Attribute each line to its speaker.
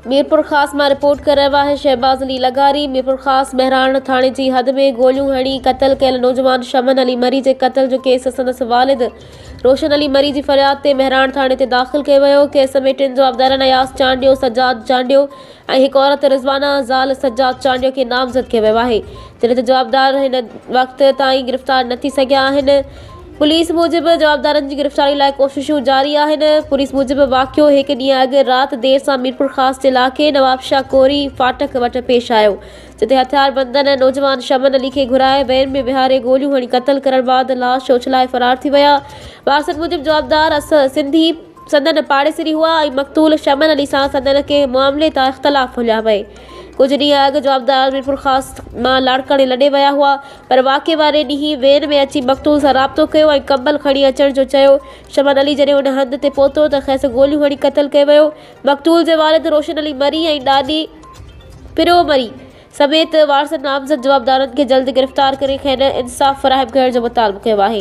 Speaker 1: मीरपुर ख़ास में रिपोर्ट कर रहा है शहबाज अली लगारी। मीरपुर ख़ास बहरान थाने की हद में गोलियों हणी कत्ल कयल नौजवान शमन अली मरी के कत्ल जो केस संदस वालिद रोशन अली मरी की फरियाद ते बहरान थाने ते दाख़िल किया वियो। केस में टिन जवाबदारनि अयास चांडियो, सज्जाद चांडियो और एक औरत रिजवाना ज़ाल सज्जाद चांडियो के नामज़द किया वियो है, जॾहिं त जवाबदार हिन वक्त ताईं गिरफ़्तार न थी सघिया आहिनि। पुलिस मूजिब जवाबदारनि की गिरफ़्तारी लाइ कोशिशूं जारी आहिनि। पुलिस मूजिब वाक़ियो एक ॾींहुं अॻु राति देर सां मीरपुर ख़ास जे इलाइक़े नवाबशाह कोरी फाटक वटि पेश आयो, जिते हथियारबंदनि नौजवान शमन अली के घुराए वैन में विहारे गोलियूं हणी क़त्ल करण बाद लाश उछलाए फरार थी विया। वारसनि मूजिब जवाबदार सिंधी संदन पाड़ेसरी हुआ ऐं मक़तूल शमन अली सां संदन के मामले तां इख़्तिलाफ़ हलिया पए। कुछ ॾींहं अॻु जवाबदार मीरपुर ख़ास मां लाड़काणे लॾे विया हुआ, पर वाक़े वारे ॾींहुं वैन में अची मक़तूल सां राब्तो कयो ऐं कंबल खणी अचण जो चयो। शमन अली जॾहिं उन हंध ते पहुतो त खेसि गोलियूं हणी क़त्ल कयो वियो। मक़तूल जे वालिद रोशन अली मरी ऐं ॾाॾी पिरो मरी समेत वारसनि नामज़द जवाबदारनि खे जल्द गिरफ़्तार करे खेनि इंसाफ़ फ़राहम करण जो मुतालबो कयो आहे।